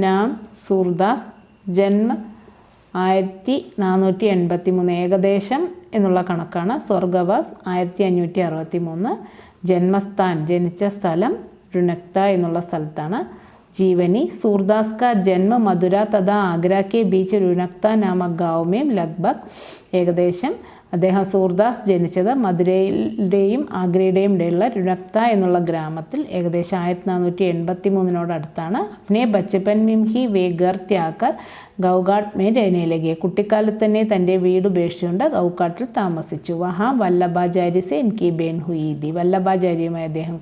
നാം സൂർദാസ്. ജന്മ 1483. ഏകദേശം എന്നുള്ള കണക്കാണ്. സ്വർഗവാസ് 1563. ജന്മസ്ഥാൻ ജനിച്ച സ്ഥലം രുനക്ത എന്നുള്ള സ്ഥലത്താണ്. जीवनी सूरदास का जन्म मथुरा तथा आगरा के बीच रुनक्ता नामक गाँव में लगभग ഏകദേശം അദ്ദേഹം സൂർദാസ് ജനിച്ചത് മധുരയുടെയും ആഗ്രയുടെയും ഇടയിലുള്ള രുനക്ത എന്നുള്ള ഗ്രാമത്തിൽ ഏകദേശം 1483 അപ്നെ ബച്ചപ്പൻ മിം ഹി വേ ഘർ ത്യാഗർ ഗൗഘാട്ട് മേ രഹനെ ലഗെ. കുട്ടിക്കാലത്ത് തന്നെ തൻ്റെ വീട് ഉപേക്ഷിച്ചുകൊണ്ട് ഗൗഘാട്ടിൽ താമസിച്ചു. വഹാ വല്ലഭാചാര്യ സെ എനിക്ക് ബേൻ ഹുയി ദി. വല്ലഭാചാര്യയുമായി അദ്ദേഹം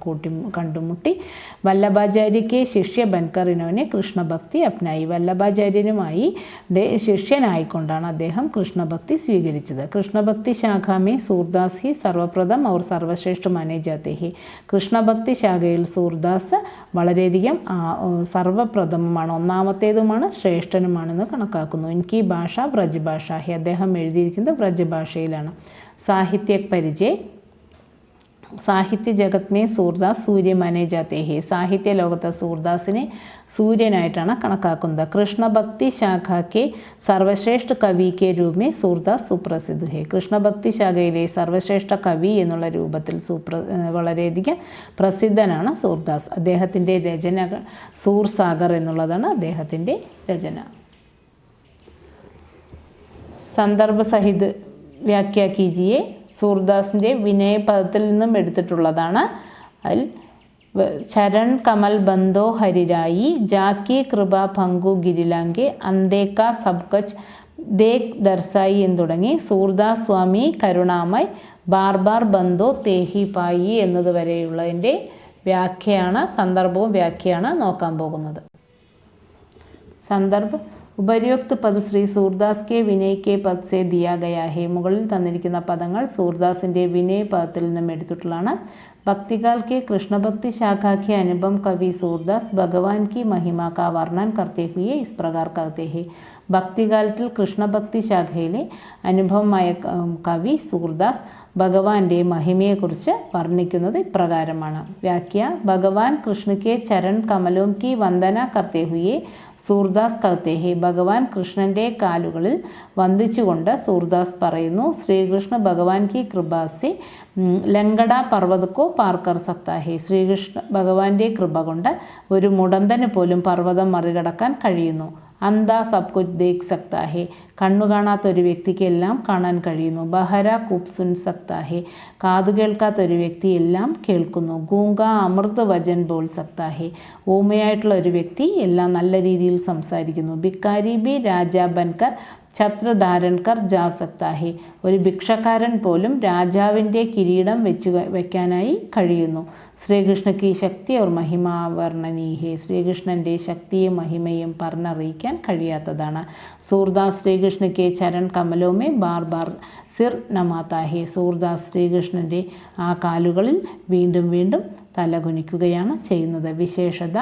കണ്ടുമുട്ടി. വല്ലഭാചാര്യയ്ക്ക് ശിഷ്യ ബൻകർ ഇനോനെ കൃഷ്ണഭക്തി അപ്നായി. വല്ലഭാചാര്യനുമായി ശിഷ്യനായിക്കൊണ്ടാണ് അദ്ദേഹം കൃഷ്ണഭക്തി സ്വീകരിച്ചത്. കൃഷ്ണഭക്തി शाखा में सूरदास ही सर्वप्रथम और सर्वश्रेष्ठ माने जाते हैं. കൃഷ്ണഭക്തി ശാഖയിൽ സൂർദാസ് വളരെയധികം സർവപ്രഥമമാണ്, ഒന്നാമത്തേതുമാണ്, ശ്രേഷ്ഠനുമാണെന്ന് കണക്കാക്കുന്നു. എനിക്ക് ഈ ഭാഷ വ്രജഭാഷ ഹി. അദ്ദേഹം എഴുതിയിരിക്കുന്നത് വ്രജഭാഷയിലാണ്. സാഹിത്യ പരിചയ. സാഹിത്യ ജഗത് മേ സൂർദാസ് സൂര്യ മാനെ ജാത്തെ ഹെ. സാഹിത്യ ലോകത്ത് സൂർദാസിനെ സൂര്യനായിട്ടാണ് കണക്കാക്കുന്നത്. കൃഷ്ണഭക്തി ശാഖയ്ക്ക് സർവശ്രേഷ്ഠ കവി കെ രൂപമേ സൂർദാസ് സുപ്രസിദ്ധ ഹെ. കൃഷ്ണഭക്തി ശാഖയിലെ സർവശ്രേഷ്ഠ കവി എന്നുള്ള രൂപത്തിൽ വളരെയധികം പ്രസിദ്ധനാണ് സൂർദാസ്. അദ്ദേഹത്തിൻ്റെ രചനകൾ സൂർസാഗർ എന്നുള്ളതാണ് അദ്ദേഹത്തിൻ്റെ രചന. സന്ദർഭ സഹിത് വ്യാഖ്യ കീജിയെ. സൂർദാസിൻ്റെ വിനയ പദത്തിൽ നിന്നും എടുത്തിട്ടുള്ളതാണ്. അതിൽ ചരൺ കമൽ ബന്ധോ ഹരിരായി ജാക്കി കൃപ പങ്കു ഗിരിലാങ്കെ അന്തേക്ക സബ്കച്ച് ദേഖ് ദർസായി എന്ന് തുടങ്ങി സൂർദാസ് സ്വാമി കരുണാമയ് ബാർ ബാർ ബന്ധോ തേഹി പായി എന്നതുവരെയുള്ളതിൻ്റെ വ്യാഖ്യയാണ്, സന്ദർഭവും വ്യാഖ്യയാണ് നോക്കാൻ പോകുന്നത്. സന്ദർഭ. ഉപര്യോക്ത് പദ് ശ്രീ സൂർദാസ് കെ വിനയ് കെ പദ് സെ ദിയാ ഗയാ ഹെ. മുകളിൽ തന്നിരിക്കുന്ന പദങ്ങൾ സൂർദാസിൻ്റെ വിനയ് പദത്തിൽ നിന്നും എടുത്തിട്ടുള്ളതാണ്. भक्तिकाल के कृष्ण भक्ति शाखा के अनुपम कवि सूरदास भगवान की महिमा का वर्णन करते हुए इस प्रकार कहते हैं. ഭക്തികാലത്തിൽ കൃഷ്ണഭക്തി ശാഖയിലെ അനുഭവമായ കവി സൂർദാസ് ഭഗവാന്റെ മഹിമയെക്കുറിച്ച് വർണ്ണിക്കുന്നത് ഇപ്രകാരമാണ്. വ്യാഖ്യ. ഭഗവാൻ കൃഷ്ണയ്ക്ക് ചരൺ കമലോം കി വന്ദന കർത്തേ ഹുയെ സൂർദാസ് കഹത്തെ ഹെ. ഭഗവാൻ കൃഷ്ണൻ്റെ കാലുകളിൽ വന്ദിച്ചുകൊണ്ട് സൂർദാസ് പറയുന്നു, ശ്രീകൃഷ്ണ ഭഗവാൻ കി കൃപ സെ ലങ്കട പർവ്വതക്കോ പാർ കർ സക്താ ഹെ. ശ്രീകൃഷ്ണ ഭഗവാന്റെ കൃപ കൊണ്ട് ഒരു മുടന്തന് പോലും പർവ്വതം മറികടക്കാൻ കഴിയുന്നു. അന്താ സബ് കുച്ച് ദേഖ് സക്താ ഹെ. കണ്ണു കാണാത്ത ഒരു വ്യക്തിക്ക് എല്ലാം കാണാൻ കഴിയുന്നു. ബഹര കൂപ് സുൻ സക്താ ഹെ. കാതു കേൾക്കാത്ത ഒരു വ്യക്തി എല്ലാം കേൾക്കുന്നു. ഗൂംഗ അമൃത് വചൻ ബോൾ സക്താ ഹെ. ഊമയായിട്ടുള്ള ഒരു വ്യക്തി എല്ലാം നല്ല രീതിയിൽ സംസാരിക്കുന്നു. ഭിക്കാരി ബി രാജാ ബൻകർ ഛത്ര ധാരൺ കർ ജാ സക്താ ഹെ. ഒരു ഭിക്ഷക്കാരൻ പോലും രാജാവിൻ്റെ കിരീടം വയ്ക്കാനായി കഴിയുന്നു. ശ്രീകൃഷ്ണക്ക് ശക്തി और महिमा वर्णनीय है. ശ്രീകൃഷ്ണൻ്റെ ശക്തിയും മഹിമയും പറഞ്ഞറിയിക്കാൻ കഴിയാത്തതാണ്. സൂർദാസ് ശ്രീകൃഷ്ണയ്ക്ക് ചരൺ കമലോമേ ബാർ ബാർ സിർ നമാതാ ഹെ. സൂർദാസ് ശ്രീകൃഷ്ണൻ്റെ ആ കാലുകളിൽ വീണ്ടും വീണ്ടും തലകുനിക്കുകയാണ് ചെയ്യുന്നത്. വിശേഷത.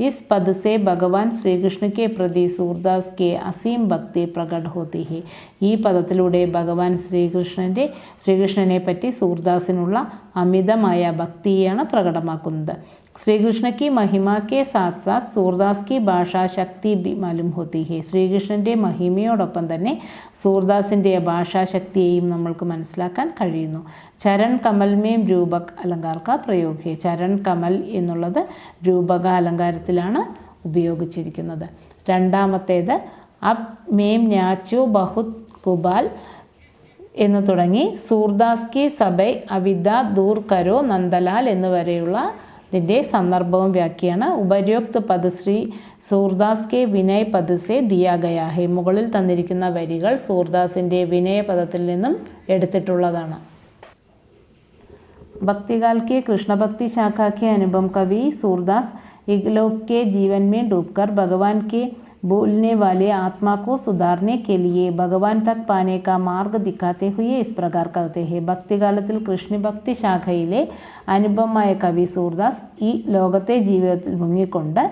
इस पद से भगवान श्री कृष्ण के प्रति सूरदास के असीम भक्ति प्रकट होती है. ഈ പദത്തിലൂടെ ഭഗവാൻ ശ്രീകൃഷ്ണനെ പറ്റി സൂർദാസിനുള്ള അമിതമായ ഭക്തിയാണ് പ്രകടമാക്കുന്നത്. ശ്രീകൃഷ്ണ की महिमा के साथ साथ सूरदास की भाषा शक्ति भी मालूम होती है. ശ്രീകൃഷ്ണൻ്റെ മഹിമയോടൊപ്പം തന്നെ സൂർദാസിൻ്റെ ഭാഷാശക്തിയെയും നമ്മൾക്ക് മനസ്സിലാക്കാൻ കഴിയുന്നു. ചരൺ കമൽ മേം രൂപക് അലങ്കാർ കാ പ്രयोग है. ചരൺ കമൽ എന്നുള്ളത് രൂപക അലങ്കാരത്തിലാണ് ഉപയോഗിച്ചിരിക്കുന്നത്. രണ്ടാമത്തേത് അബ് മേം ന്യാച്ചോ ബഹുത് കുബാൽ എന്ന് തുടങ്ങി സൂർദാസ് കി സബൈ അവിദ്യ ദൂർ കരോ നന്ദലാൽ എന്നുവരെയുള്ള ഇതിൻ്റെ സന്ദർഭവും വ്യാഖ്യയാണ്. ഉപര്യോക്ത് പദ് ശ്രീ സൂർദാസ് കെ വിനയ പദ് സെ ദിയാ ഗയാ ഹെ. മുകളിൽ തന്നിരിക്കുന്ന വരികൾ സൂർദാസിൻ്റെ വിനയ പദത്തിൽ നിന്നും എടുത്തിട്ടുള്ളതാണ്. भक्तिकाल के कृष्ण भक्ति शाखा के अनुपम कवि सूरदास इगलोक के जीवन में डूबकर भगवान के बोलने वाले आत्मा को सुधारने के लिए भगवान तक पाने का मार्ग दिखाते हुए इस प्रकार कहते हैं. ഭക്തികാലത്തിൽ കൃഷ്ണഭക്തി ശാഖയിലെ അനുപമമായ കവി സൂർദാസ് ഈ ലോകത്തെ ജീവിതത്തിൽ മുങ്ങിക്കൊണ്ട്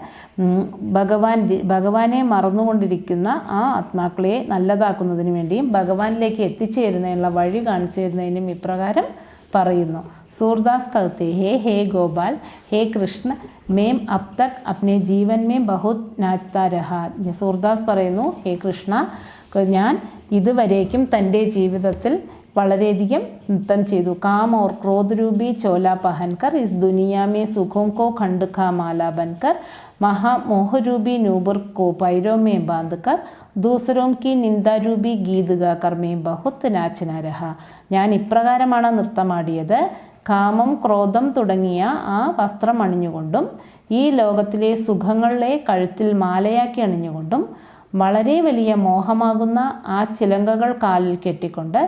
ഭഗവാനെ മറന്നുകൊണ്ടിരിക്കുന്ന ആ ആത്മാക്കളെ നല്ലതാക്കുന്നതിന് വേണ്ടിയും ഭഗവാനിലേക്ക് എത്തിച്ചേരുന്നതിനുള്ള വഴി കാണിച്ചു തരുന്നതിനും ഇപ്രകാരം പറയുന്നു. सूरदास कहते हैं, हे गोपाल, हे कृष्ण, मैं अब तक अपने जीवन में बहुत नाचता रहा. സൂർദാസ് പറയുന്നു, ഹേ കൃഷ്ണ, ഞാൻ ഇതുവരേക്കും തൻ്റെ ജീവിതത്തിൽ വളരെയധികം നൃത്തം ചെയ്തു. काम और क्रोध रूपी चोला पहनकर इस दुनिया में सुखों को खंड का माला बनकर महामोह रूपी नूपुर को पैरों में बांधकर दूसरों की निंदा रूपी गीत गाकर मैं बहुत नाचना रहा. ഞാൻ ഇപ്രകാരമാണ് നൃത്തമാടിയത്. കാമം, ക്രോധം തുടങ്ങിയ ആ വസ്ത്രം അണിഞ്ഞുകൊണ്ടും ഈ ലോകത്തിലെ സുഖങ്ങളെ കഴുത്തിൽ മാലയാക്കി അണിഞ്ഞുകൊണ്ടും വളരെ വലിയ മോഹമാകുന്ന ആ ചിലങ്കകൾ കാലിൽ കെട്ടിക്കൊണ്ട്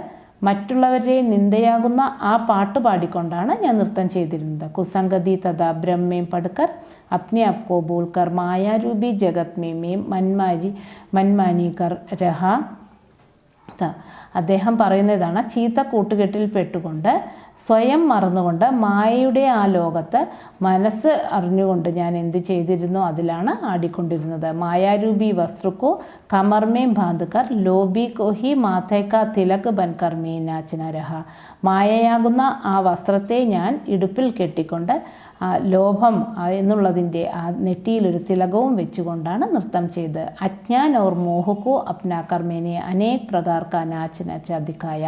മറ്റുള്ളവരുടെ നിന്ദയാകുന്ന ആ പാട്ട് പാടിക്കൊണ്ടാണ് ഞാൻ നൃത്തം ചെയ്തിരുന്നത്. കുസംഗതി തഥാ ബ്രഹ്മേം പടുക്കർ അപ്നെ അപ്കോ ബോൾക്കർ മായാരൂപി ജഗത് മേം മൻമാനി കർ രഹ. അദ്ദേഹം പറയുന്നതാണ്, ചീത്ത കൂട്ടുകെട്ടിൽ പെട്ടുകൊണ്ട് സ്വയം മറന്നുകൊണ്ട് മായയുടെ ആ ലോകത്ത് മനസ്സ് അറിഞ്ഞുകൊണ്ട് ഞാൻ എന്ത് ചെയ്തിരുന്നു, അതിലാണ് ആടിക്കൊണ്ടിരുന്നത്. മായാരൂപി വസ്ത്രക്കോ കമർമേ ബാന്ധകർ ലോബി കോഹി മാഥേക്ക തിലക് ബൻകർ മേ നാച്ചന രഹ. മായയാകുന്ന ആ വസ്ത്രത്തെ ഞാൻ ഇടുപ്പിൽ കെട്ടിക്കൊണ്ട് ലോഭം എന്നുള്ളതിൻ്റെ ആ നെറ്റിയിലൊരു തിലകവും വെച്ചുകൊണ്ടാണ് നൃത്തം ചെയ്ത്. അജ്ഞാൻ ഓർ മോഹക്കോ അപ്നാക്കർ മേനെ അനേക് പ്രകാർ കാ നാച്ച് നച്ച ദിഖായ.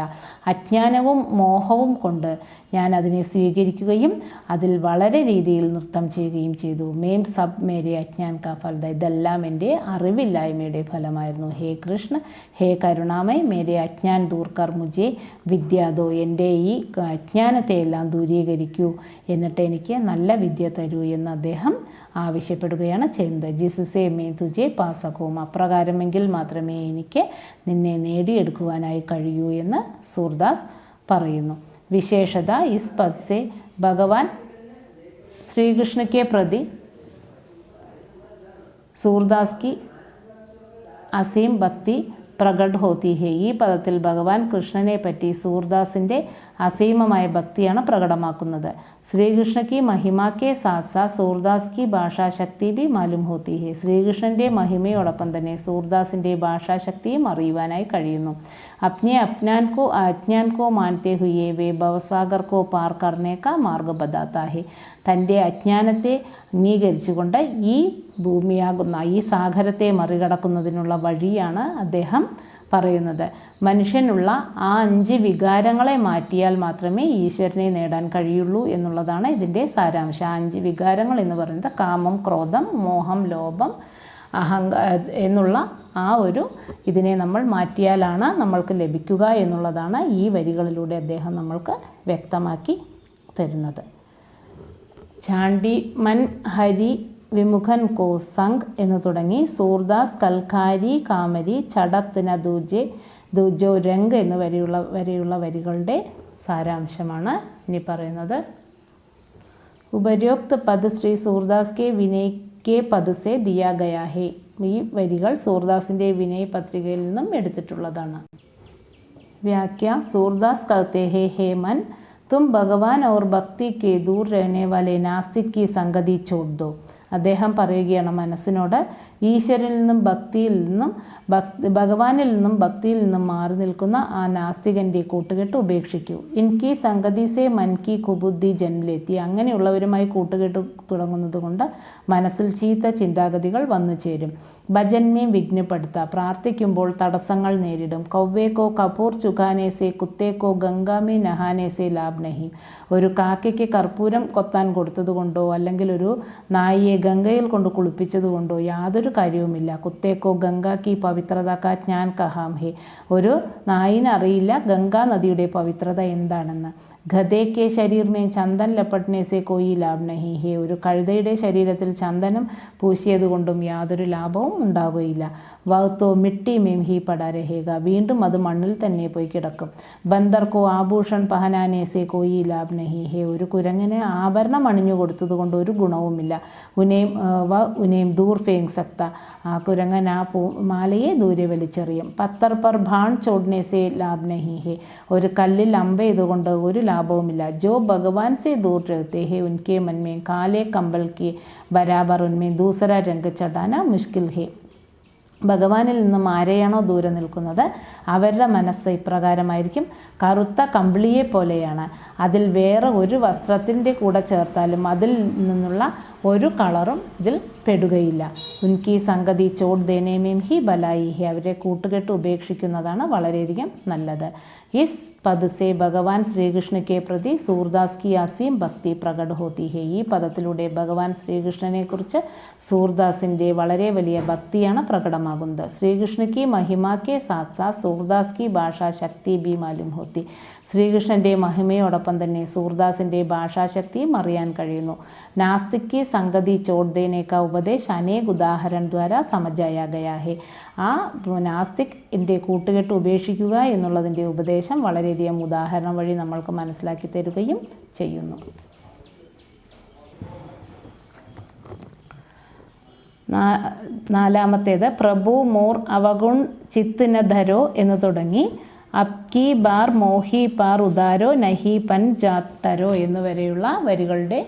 അജ്ഞാനവും മോഹവും കൊണ്ട് ഞാൻ അതിനെ സ്വീകരിക്കുകയും അതിൽ വളരെ രീതിയിൽ നൃത്തം ചെയ്യുകയും ചെയ്തു. മേം സബ് മേരെ അജ്ഞാൻ കാ ഫലത. ഇതെല്ലാം എൻ്റെ അറിവില്ലായ്മയുടെ ഫലമായിരുന്നു. ഹേ കൃഷ്ണ, ഹേ കരുണാമയ്, മേരെ അജ്ഞാൻ ദൂർക്കർ മുജെ വിദ്യാദോ. എൻ്റെ ഈ അജ്ഞാനത്തെയെല്ലാം ദൂരീകരിക്കൂ, എന്നിട്ട് എനിക്ക് നല്ല വിദ്യ തരൂ എന്ന് അദ്ദേഹം ആവശ്യപ്പെടുകയാണ് ചെയ്യുന്നത്. ജിസ്സേ മേ തുജെ പാസകവും. അപ്രകാരമെങ്കിൽ മാത്രമേ എനിക്ക് നിന്നെ നേടിയെടുക്കുവാനായി കഴിയൂ എന്ന് സൂർദാസ് പറയുന്നു. വിശേഷത ഇസ് പദ് സെ ഭഗവാൻ ശ്രീകൃഷ്ണ के प्रति सूरदास की അസീം ഭക്തി പ്രകട് ഹോത്തി ഹെ. ഈ പദത്തിൽ ഭഗവാൻ കൃഷ്ണനെ പറ്റി സൂർദാസിൻ്റെ അസീമമായ ഭക്തിയാണ് പ്രകടമാക്കുന്നത്. ശ്രീകൃഷ്ണ की महिमा के साथ साथ സൂർദാസ് की ഭാഷാശക്തി भी मालूम होती है. ശ്രീകൃഷ്ണൻ്റെ മഹിമയോടൊപ്പം തന്നെ സൂർദാസിൻ്റെ ഭാഷാശക്തിയും അറിയുവാനായി കഴിയുന്നു. अपने अज्ञान को मानते हुए वे भवसागर को पार करने का मार्ग बताता है. തൻ്റെ അജ്ഞാനത്തെ അംഗീകരിച്ചുകൊണ്ട് ഈ ഭൂമിയാകുന്ന ഈ സാഗരത്തെ മറികടക്കുന്നതിനുള്ള വഴിയാണ് അദ്ദേഹം പറയുന്നത്. മനുഷ്യനുള്ള ആ 5 വികാരങ്ങളെ മാറ്റിയാൽ മാത്രമേ ഈശ്വരനെ നേടാൻ കഴിയുള്ളൂ എന്നുള്ളതാണ് ഇതിൻ്റെ സാരാംശം. 5 വികാരങ്ങൾ എന്ന് പറയുന്നത് കാമം, ക്രോധം, മോഹം, ലോഭം, എന്നുള്ള ആ ഒരു ഇതിനെ നമ്മൾ മാറ്റിയാലാണ് നമ്മൾക്ക് ലഭിക്കുക എന്നുള്ളതാണ് ഈ വരികളിലൂടെ അദ്ദേഹം നമ്മൾക്ക് വ്യക്തമാക്കി തരുന്നത്. ചാണ്ടി മൻ ഹരി വിമുഖൻ കോ സംഗ് എന്ന് തുടങ്ങി സൂർദാസ് കൽക്കാരി കാമരി ചടത്തിന് ദൂജോ രംഗ് എന്ന് വരെയുള്ള വരികളുടെ സാരാംശമാണ് ഇനി പറയുന്നത്. ഉപര്യോക്ത് പദ് ശ്രീ സൂർദാസ് കെ വിനയ് കെ പദ് സെ ദിയാ ഗയാ ഹെ. ഈ വരികൾ സൂർദാസിൻ്റെ വിനയ് പത്രികയിൽ നിന്നും എടുത്തിട്ടുള്ളതാണ്. വ്യാഖ്യ. സൂർദാസ് कहते हैं, हे मन, तुम भगवान और भक्ति के दूर रहने वाले नास्तिक की संगति छोड़ दो. അദ്ദേഹം പറയുകയാണ് മനസ്സിനോട്, ഈശ്വരനിൽ നിന്നും ഭഗവാനിൽ നിന്നും ഭക്തിയിൽ നിന്നും മാറി നിൽക്കുന്ന ആ നാസ്തികൻ്റെ കൂട്ടുകെട്ട് ഉപേക്ഷിക്കൂ. ഇൻകി സംഗതി സെ മൻകി കുബുദ്ധി ജന്മലെത്തി. അങ്ങനെയുള്ളവരുമായി കൂട്ടുകെട്ട് തുടങ്ങുന്നത് കൊണ്ട് മനസ്സിൽ ചീത്ത ചിന്താഗതികൾ വന്നു ചേരും. ഭജന്മേ വിഘ്നപ്പെടുത്ത. പ്രാർത്ഥിക്കുമ്പോൾ തടസ്സങ്ങൾ നേരിടും. കൗവേക്കോ കപൂർ ചുഖാനേസെ കുത്തേക്കോ ഗംഗാമേ നഹാനേസെ ലാഭ് നഹി. ഒരു കാക്കയ്ക്ക് കർപ്പൂരം കൊത്താൻ കൊടുത്തതുകൊണ്ടോ അല്ലെങ്കിൽ ഒരു നായിയെ ഗംഗയിൽ കൊണ്ട് കുളിപ്പിച്ചതുകൊണ്ടോ യാതൊരു കാര്യവുമില്ല. കുത്തേക്കോ ഗംഗാ കി പവിത്രത കാ ജ്ഞാൻ കഹാം ഹെ. ഒരു നായിനറിയില്ല ഗംഗാ നദിയുടെ പവിത്രത എന്താണെന്ന്. ഗധേ കെ ശരീർ മേ ചന്ദൻ ലപ്പട്നെ സെ കോയി ലാഭ് നഹി ഹെ. ഒരു കഴുതയുടെ ശരീരത്തിൽ ചന്ദനം പൂശിയതുകൊണ്ടും യാതൊരു ലാഭവും ഉണ്ടാകുകയില്ല. വഹ്തോ മിട്ടി മേം ഹി പടാ രഹേഗ. വീണ്ടും അത് മണ്ണിൽ തന്നെ പോയി കിടക്കും. ബന്ദർ കോ ആഭൂഷൺ പഹനാനെ സെ കോയി ലാഭ് നഹി ഹെ. ഒരു കുരങ്ങിന് ആഭരണം അണിഞ്ഞു കൊടുത്തതുകൊണ്ട് ഒരു ഗുണവുമില്ല. ഉനേം ദൂർ ഫേങ് സക്ത. ആ കുരങ്ങൻ ആ മാലയെ ദൂരെ വലിച്ചെറിയും. പത്തർ പർ ഭാൺ ചോഡ്നെ സെ ലാഭ് നഹി ഹെ. ഒരു കല്ലിൽ അമ്പ ചെയ്തുകൊണ്ട് ഒരു ലാഭവുമില്ല. ജോ ഭഗവാൻ സെ ദൂർ രഹത്തെ ഹെ ഉൻകെ മൻമേ കാലേ കമ്പൽ കെ ബരാബർ ഉന്മേ ദൂസര രംഗ് ചടാന മുഷ്കിൽ ഹെ. ഭഗവാനിൽ നിന്നും ആരെയാണോ ദൂരെ നിൽക്കുന്നത് അവരുടെ മനസ്സ് ഇപ്രകാരമായിരിക്കും. കറുത്ത കമ്പിളിയെ പോലെയാണ്. അതിൽ വേറെ ഒരു വസ്ത്രത്തിൻ്റെ കൂടെ ചേർത്താലും അതിൽ നിന്നുള്ള ഒരു കളറും ഇതിൽ പെടുകയില്ല. ഉൻകി സംഗതി ചോട് ദേനേമേം ഹി ബലായി ഹി. അവരെ കൂട്ടുകെട്ട് ഉപേക്ഷിക്കുന്നതാണ് വളരെയധികം നല്ലത്. ഇസ് പദ് സെ ഭഗവാൻ ശ്രീകൃഷ്ണയ്ക്ക് പ്രതി സൂർദാസ് കി അസീം ഭക്തി പ്രകട ഹോത്തി ഹെ. ഈ പദത്തിലൂടെ ഭഗവാൻ ശ്രീകൃഷ്ണനെക്കുറിച്ച് സൂർദാസിൻ്റെ വളരെ വലിയ ഭക്തിയാണ് പ്രകടമാകുന്നത്. ശ്രീകൃഷ്ണയ്ക്ക് മഹിമാക്കെ സാത്ത് സാത്ത് സൂർദാസ് കി ഭാഷാശക്തി ബി മാലൂം ഹോത്തി. ശ്രീകൃഷ്ണൻ്റെ മഹിമയോടൊപ്പം തന്നെ സൂർദാസിൻ്റെ ഭാഷാശക്തിയും അറിയാൻ കഴിയുന്നു. നാസ്തിക് की संगति छोड़ देने का उपदेश अनेक उदाहरण द्वारा समझाया गया है. ആ നാസ്തിക്കിൻ്റെ കൂട്ടുകെട്ട് ഉപേക്ഷിക്കുക എന്നുള്ളതിൻ്റെ ഉപദേശം വളരെയധികം ഉദാഹരണം വഴി നമ്മൾക്ക് മനസ്സിലാക്കി തരുകയും ചെയ്യുന്നു. നാലാമത്തേത് പ്രഭു മോർ അവഗുൺ ചിത്ത് ന ധരോ എന്ന് തുടങ്ങി അബ്കി ബാർ മോഹി പാർ ഉദാരോ നഹി പൻ ജാത്തരോ എന്നുവരെയുള്ള വരികളുടെ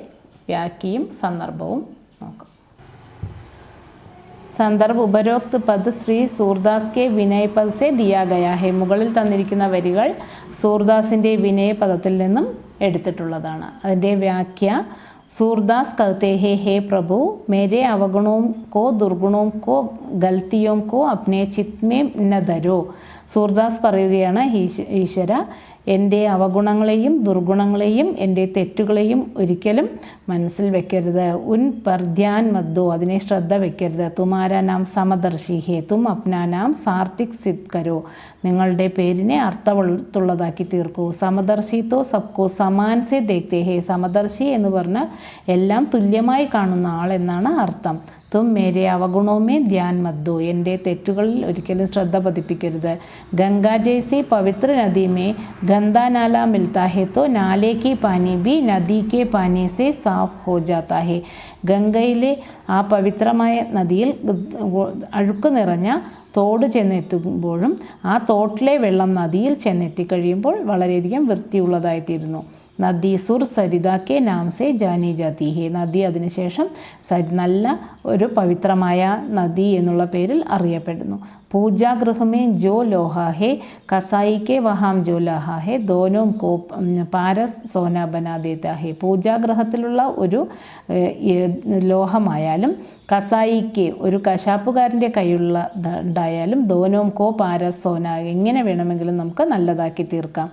വ്യാഖ്യയും സന്ദർഭവും നോക്കാം. സന്ദർഭ് ഉപരോക്ത് പദ് ശ്രീ സൂർദാസ് കെ വിനയ് പദ് സെ ദിയാ ഗയാ ഹെ. മുകളിൽ തന്നിരിക്കുന്ന വരികൾ സൂർദാസിൻ്റെ വിനയ പദത്തിൽ നിന്നും എടുത്തിട്ടുള്ളതാണ്. അതിൻ്റെ വ്യാഖ്യ सूरदास कहते हैं, हे प्रभु मेरे अवगुणों को दुर्गुणों को गलतियों को अपने चित्त में न धरो. സൂർദാസ് പറയുകയാണ്, ഈശ്വര എൻ്റെ അവഗുണങ്ങളെയും ദുർഗുണങ്ങളെയും എൻ്റെ തെറ്റുകളെയും ഒരിക്കലും മനസ്സിൽ വെക്കരുത്. ഉൻ പർ ധ്യാൻ മദ്ദോ, അതിനെ ശ്രദ്ധ വെക്കരുത്. തുമാരാ നാം സമദർശി ഹേ തും അപ്നാ നാം സാർത്തിക് സിദ് കരോ, നിങ്ങളുടെ പേരിനെ അർത്ഥവത്തുള്ളതാക്കി തീർക്കൂ. സമദർശി തോ സബ്കോ സമാൻ സെ ദേഖ്തേ ഹേ. സമദർശി എന്ന് പറഞ്ഞാൽ എല്ലാം തുല്യമായി കാണുന്ന ആൾ എന്നാണ് അർത്ഥം. തും മേരെ അവഗുണോമേ ധ്യാൻ മദ്ദോ, എൻ്റെ തെറ്റുകളിൽ ഒരിക്കലും ശ്രദ്ധ പതിപ്പിക്കരുത്. ഗംഗാ ജൈസി പവിത്ര നദി മേ ഗന്ദാ നാല മിൽത്താ ഹെ തോ നാലേ കി പാനി ബി നദി കെ പാനി സെ സാഫ് ഹോ ജാത്താ ഹെ. ഗംഗയിലെ ആ പവിത്രമായ നദിയിൽ അഴുക്ക് നിറഞ്ഞ തോട് ചെന്നെത്തുമ്പോഴും ആ തോട്ടിലെ വെള്ളം നദിയിൽ ചെന്നെത്തിക്കഴിയുമ്പോൾ വളരെയധികം വൃത്തിയുള്ളതായിത്തീരുന്നു. നദി സുർ സരിതാക്കെ നാം സെ ജാനി ജാതി ഹേ. നദി അതിനുശേഷം നല്ല ഒരു പവിത്രമായ നദി എന്നുള്ള പേരിൽ അറിയപ്പെടുന്നു. പൂജാഗൃഹമേ ജോ ലോഹാ ഹേ കസായിക്കെ വഹാം ജോ ലഹാ ഹേ ദോനോം കോ പാരസ് സോന ബനാ ദേത്താ ഹേ. പൂജാഗ്രഹത്തിലുള്ള ഒരു ലോഹമായാലും കസായിക്ക് ഒരു കശാപ്പുകാരൻ്റെ കയ്യിലുള്ള ഉണ്ടായാലും ദോനോം കോ പാരസ് സോന, എങ്ങനെ വേണമെങ്കിലും നമുക്ക് നല്ലതാക്കി തീർക്കാം.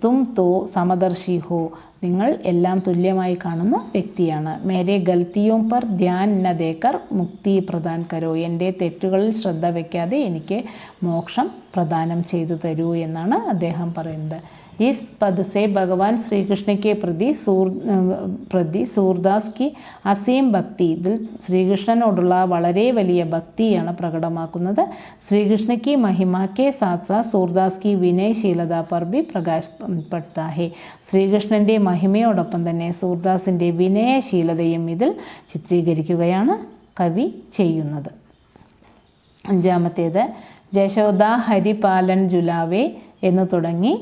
തും തോ സമദർശി ഹോ, നിങ്ങൾ എല്ലാം തുല്യമായി കാണുന്ന വ്യക്തിയാണ്. മേരെ ഗൽത്തിയോം പർ ധ്യാൻ ന ദേക്കർ മുക്തി പ്രദാൻ കരോ, എൻ്റെ തെറ്റുകളിൽ ശ്രദ്ധ വയ്ക്കാതെ എനിക്ക് മോക്ഷം പ്രദാനം ചെയ്തു തരൂ എന്നാണ് അദ്ദേഹം പറയുന്നത്. इस पद से भगवान श्री कृष्ण के प्रति सूरदास की അസീം ഭക്തി, ഇതിൽ ശ്രീകൃഷ്ണനോടുള്ള വളരെ വലിയ ഭക്തിയാണ് പ്രകടമാക്കുന്നത്. ശ്രീകൃഷ്ണയ്ക്ക് മഹിമാക്കെ സാത്ത് സാത്ത് സൂർദാസ് की വിനയശീലത पर भी പ്രകാശ് പടുത്താ ഹേ. ശ്രീകൃഷ്ണൻ്റെ മഹിമയോടൊപ്പം തന്നെ സൂർദാസിൻ്റെ വിനയശീലതയും ഇതിൽ ചിത്രീകരിക്കുകയാണ് കവി ചെയ്യുന്നത്. അഞ്ചാമത്തേത് ജശോദ ഹരിപാലൻ ജുലാവേ എന്ന് തുടങ്ങി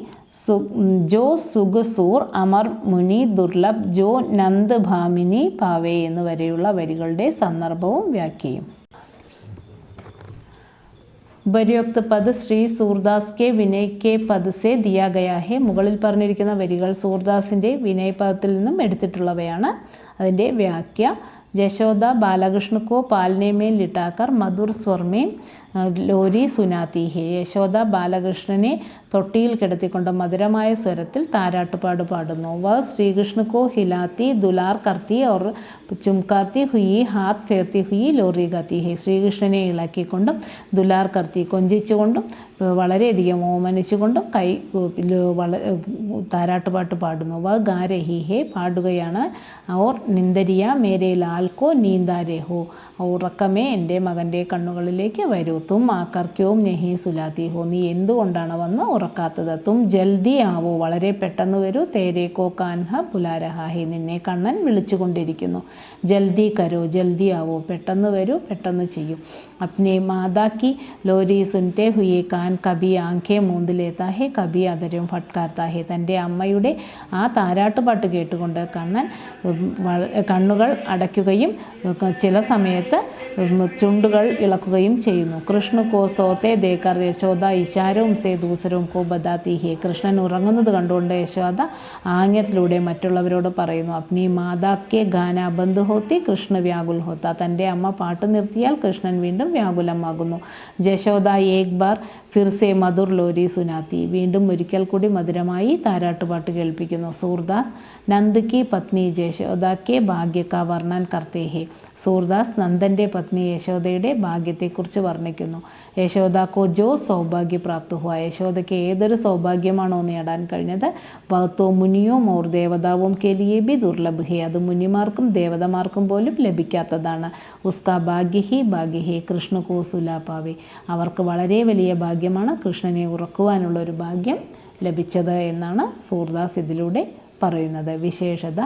ജോ സുഗ് സൂർ അമർ മുനി ദുർലഭ് ജോ നന്ദ് ഭാമിനി പാവേ എന്നുവരെയുള്ള വരികളുടെ സന്ദർഭവും വ്യാഖ്യയും. ഉപര്യോക്ത് പദ് ശ്രീ സൂർദാസ് കെ വിനയ് കെ പദ് സെ ദിയാ ഗയാ ഹെ. മുകളിൽ പറഞ്ഞിരിക്കുന്ന വരികൾ സൂർദാസിൻ്റെ വിനയ് പദത്തിൽ നിന്നും എടുത്തിട്ടുള്ളവയാണ്. അതിൻ്റെ വ്യാഖ്യ जशोदा बालकृष्ण को पालने में लिटाकर मधुर स्वर में ലോരി സുനാത്തി ഹേ. യശോദ ബാലകൃഷ്ണനെ തൊട്ടിയിൽ കിടത്തിക്കൊണ്ട് മധുരമായ സ്വരത്തിൽ താരാട്ടുപാട് പാടുന്നു. വ ശ്രീകൃഷ്ണ കോ ഹിലാത്തി ദുലാർ കർത്തി ഓർ ചുംകാർത്തി ഹുയി ഹാത്ത് ഫേർത്തി ഹുയി ലോറി ഗാത്തി ഹേ. ശ്രീകൃഷ്ണനെ ഇളക്കിക്കൊണ്ടും ദുലാർ കർത്തി കൊഞ്ചിച്ചുകൊണ്ടും വളരെയധികം ഓമനിച്ചുകൊണ്ടും കൈ താരാട്ടുപാട്ട് പാടുന്നു. വ ഗാരഹി ഹേ, പാടുകയാണ്. ഓർ നിന്ദരിയ മേരെ ലാൽ കോ നീന്താരേ ഹോ, ഉറക്കമേ എൻ്റെ മകൻ്റെ കണ്ണുകളിലേക്ക് വരൂ. തും ആക്കർ ക്യോം നെഹി സുലാത്തി ഹോ, നീ എന്തുകൊണ്ടാണ് വന്ന് ഉറക്കാത്തത്. തും ജൽദി ആവോ, വളരെ പെട്ടെന്ന് വരൂ. തേരേ കോ കാൻഹ പുലാരഹാഹി, നിന്നെ കണ്ണൻ വിളിച്ചുകൊണ്ടിരിക്കുന്നു. ജൽദി കരോ, ജൽദി ആവോ, പെട്ടെന്ന് വരൂ, പെട്ടെന്ന് ചെയ്യൂ. അപ്നെ മാതാ കി ലോരി സുൻത്തെ ഹുയെ കാൻ കബി ആംഖേ മൂന്ത് ലേത്താ ഹേ കബി അതരും ഫട്കാർത്താ ഹേ. തൻ്റെ അമ്മയുടെ ആ താരാട്ടുപാട്ട് കേട്ടുകൊണ്ട് കണ്ണൻ കണ്ണുകൾ അടയ്ക്കുകയും ചില സമയത്ത് ചുണ്ടുകൾ ഇളക്കുകയും ചെയ്യുന്നു. कृष्ण को सोते देकर यशोदा इशारों से दूसरों को बताती है. കൃഷ്ണൻ ഉറങ്ങുന്നത് കണ്ടുകൊണ്ട് യശോദ ആംഗ്യത്തിലൂടെ മറ്റുള്ളവരോട് പറയുന്നു. അപ്നി മാതാക്കെ ഗാന ബന്ദ് ഹോത്തി കൃഷ്ണ വ്യാകുൽ ഹോത്ത. തൻ്റെ അമ്മ പാട്ട് നിർത്തിയാൽ കൃഷ്ണൻ വീണ്ടും വ്യാകുലമാകുന്നു. ജശോദ ഏക് ബാർ ഫിർ സെ മധുർ ലോരി സുനാത്തി. വീണ്ടും ഒരിക്കൽ കൂടി മധുരമായി താരാട്ടുപാട്ട് കേൾപ്പിക്കുന്നു. സൂർദാസ് നന്ദ് കി പത്നി ജശോദാക്കെ ഭാഗ്യ കാ വർണ്ണൻ കർത്തേ ഹെ. സൂർദാസ് നന്ദൻ്റെ പത്നി യശോദയുടെ ഭാഗ്യത്തെക്കുറിച്ച് വർണ്ണിക്കുന്നു. യശോദ കോ ജോ സൗഭാഗ്യ പ്രാപ്ത ഹുവ. യശോദയ്ക്ക് ഏതൊരു സൗഭാഗ്യമാണോ നേടാൻ കഴിഞ്ഞത്, വഹ്തോ മുനിയും ഓർ ദേവതാവും കെ ലിയേ ബി ദുർലഭ് ഹെ. അത് മുനിമാർക്കും ദേവതമാർക്കും പോലും ലഭിക്കാത്തതാണ്. ഉസ്കാ ഭാഗ്യ ഹി കൃഷ്ണ കോ സുലാ പാവേ. അവർക്ക് വളരെ വലിയ ഭാഗ്യമാണ് കൃഷ്ണനെ ഉറക്കുവാനുള്ള ഒരു ഭാഗ്യം ലഭിച്ചത് എന്നാണ് സൂർദാസ് ഇതിലൂടെ പറയുന്നത്. വിശേഷത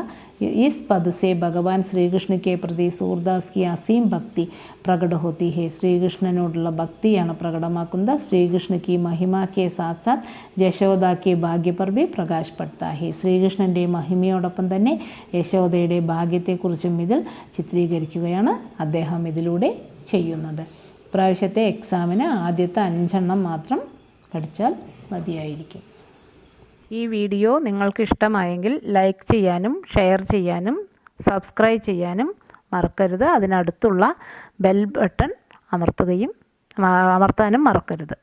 ഇസ് പദ് സെ ഭഗവാൻ ശ്രീകൃഷ്ണ കെ പ്രതി സൂർദാസ് കി അസീം ഭക്തി പ്രകട ഹോത്തി ഹെ. ശ്രീകൃഷ്ണനോടുള്ള ഭക്തിയാണ് പ്രകടമാക്കുന്നത്. ശ്രീകൃഷ്ണ കി മഹിമ കെ സാത്ത് സാത്ത് ജശോദ കെ ഭാഗ്യ പർ ഭി പ്രകാശ് പഡ്താ ഹെ. ശ്രീകൃഷ്ണൻ്റെ മഹിമയോടൊപ്പം തന്നെ യശോദയുടെ ഭാഗ്യത്തെക്കുറിച്ചും ഇതിൽ ചിത്രീകരിക്കുകയാണ് അദ്ദേഹം ഇതിലൂടെ ചെയ്യുന്നത്. പ്രാവശ്യത്തെ എക്സാമിന് ആദ്യത്തെ 5 എണ്ണം മാത്രം പഠിച്ചാൽ മതിയായിരിക്കും. ഈ വീഡിയോ നിങ്ങൾക്ക് ഇഷ്ടമായെങ്കിൽ ലൈക്ക് ചെയ്യാനും ഷെയർ ചെയ്യാനും സബ്സ്ക്രൈബ് ചെയ്യാനും മറക്കരുത്. അതിനടുത്തുള്ള ബെൽ ബട്ടൺ അമർത്താനും മറക്കരുത്.